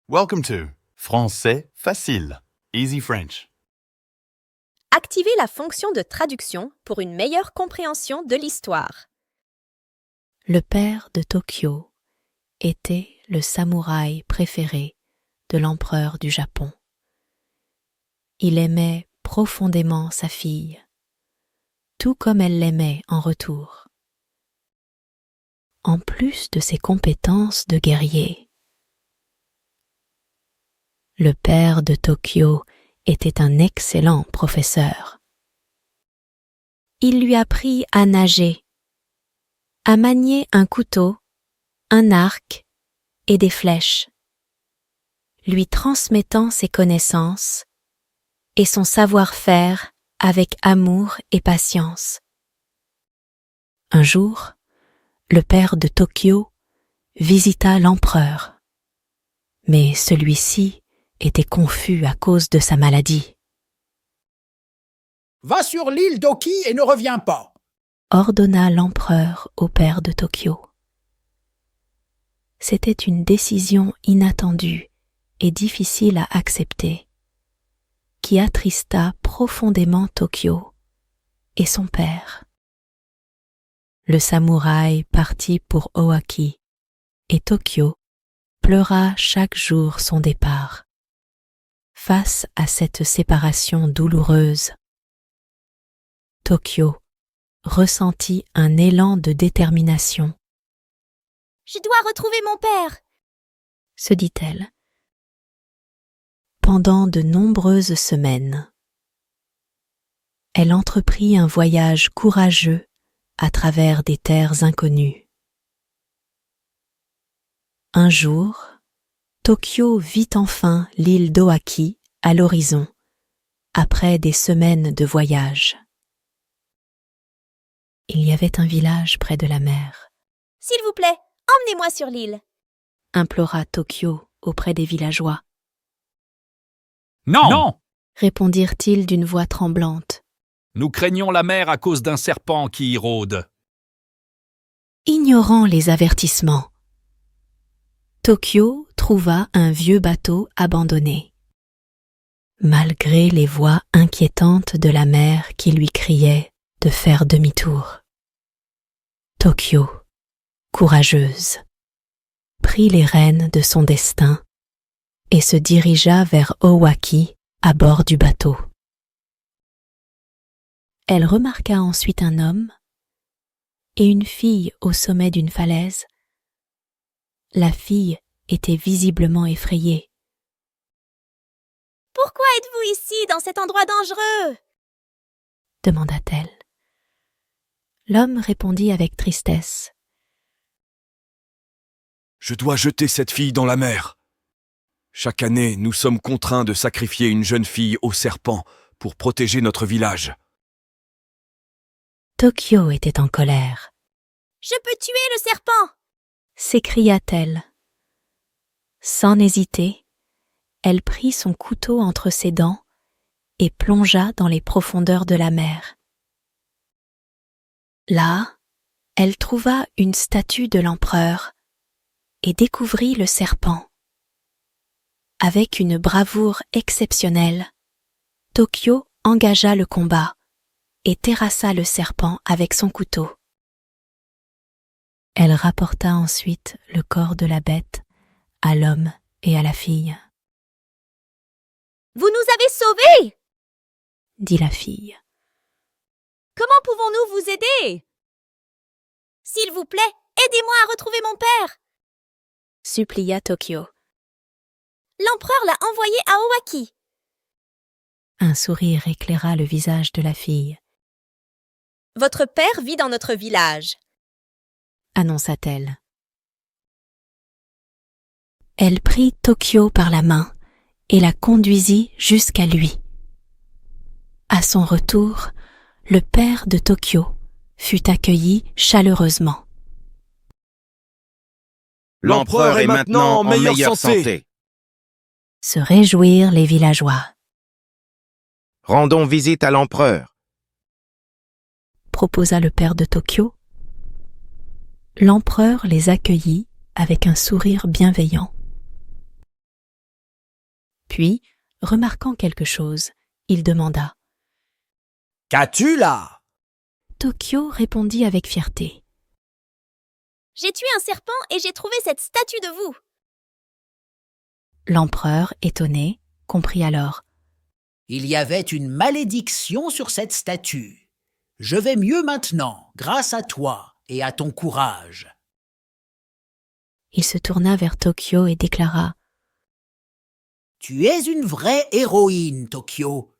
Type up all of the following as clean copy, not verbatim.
Welcome to Français facile, Easy French. Activez la fonction de traduction pour une meilleure compréhension de l'histoire. Le père de Tokyo était le samouraï préféré de l'empereur du Japon. Il aimait profondément sa fille, tout comme elle l'aimait en retour. En plus de ses compétences de guerrier, le père de Tokyo était un excellent professeur. Il lui apprit à nager, à manier un couteau, un arc et des flèches, lui transmettant ses connaissances et son savoir-faire avec amour et patience. Un jour, le père de Tokyo visita l'empereur, mais celui-ci était confus à cause de sa maladie. « Va sur l'île d'Oki et ne reviens pas !» ordonna l'empereur au père de Tokyo. C'était une décision inattendue et difficile à accepter, qui attrista profondément Tokyo et son père. Le samouraï partit pour Owaki et Tokyo pleura chaque jour son départ. Face à cette séparation douloureuse, Tokyo ressentit un élan de détermination. « Je dois retrouver mon père !» se dit-elle. Pendant de nombreuses semaines, elle entreprit un voyage courageux à travers des terres inconnues. Un jour, Tokyo vit enfin l'île d'Owaki à l'horizon, après des semaines de voyage. Il y avait un village près de la mer. « S'il vous plaît, emmenez-moi sur l'île !» implora Tokyo auprès des villageois. « Non !» répondirent-ils d'une voix tremblante. Nous craignons la mer à cause d'un serpent qui y rôde. Ignorant les avertissements, Tokyo trouva un vieux bateau abandonné. Malgré les voix inquiétantes de la mer qui lui criaient de faire demi-tour, Tokyo, courageuse, prit les rênes de son destin et se dirigea vers Owaki à bord du bateau. Elle remarqua ensuite un homme et une fille au sommet d'une falaise. La fille était visiblement effrayée. « Pourquoi êtes-vous ici, dans cet endroit dangereux ?» demanda-t-elle. L'homme répondit avec tristesse. « Je dois jeter cette fille dans la mer. Chaque année, nous sommes contraints de sacrifier une jeune fille au serpent pour protéger notre village. » Tokyo était en colère. « Je peux tuer le serpent !» s'écria-t-elle. Sans hésiter, elle prit son couteau entre ses dents et plongea dans les profondeurs de la mer. Là, elle trouva une statue de l'empereur et découvrit le serpent. Avec une bravoure exceptionnelle, Tokyo engagea le combat et terrassa le serpent avec son couteau. Elle rapporta ensuite le corps de la bête à l'homme et à la fille. « Vous nous avez sauvés !» dit la fille. « Comment pouvons-nous vous aider ?»« S'il vous plaît, aidez-moi à retrouver mon père !» supplia Tokyo. « L'empereur l'a envoyé à Owaki. » Un sourire éclaira le visage de la fille. « Votre père vit dans notre village. » annonça-t-elle. Elle prit Tokyo par la main et la conduisit jusqu'à lui. À son retour, le père de Tokyo fut accueilli chaleureusement. L'empereur est maintenant en meilleure santé. Se réjouirent les villageois. Rendons visite à l'empereur, proposa le père de Tokyo. L'empereur les accueillit avec un sourire bienveillant. Puis, remarquant quelque chose, il demanda. Qu'as-tu là? Tokyo répondit avec fierté. J'ai tué un serpent et j'ai trouvé cette statue de vous. L'empereur, étonné, comprit alors. Il y avait une malédiction sur cette statue. Je vais mieux maintenant, grâce à toi et à ton courage. Il se tourna vers Tokyo et déclara. Tu es une vraie héroïne, Tokyo.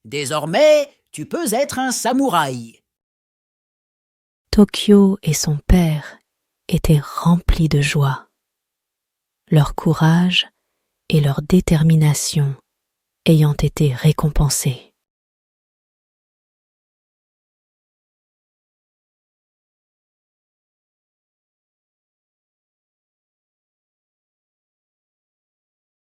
Désormais, tu peux être un samouraï. Tokyo et son père étaient remplis de joie. Leur courage et leur détermination ayant été récompensés.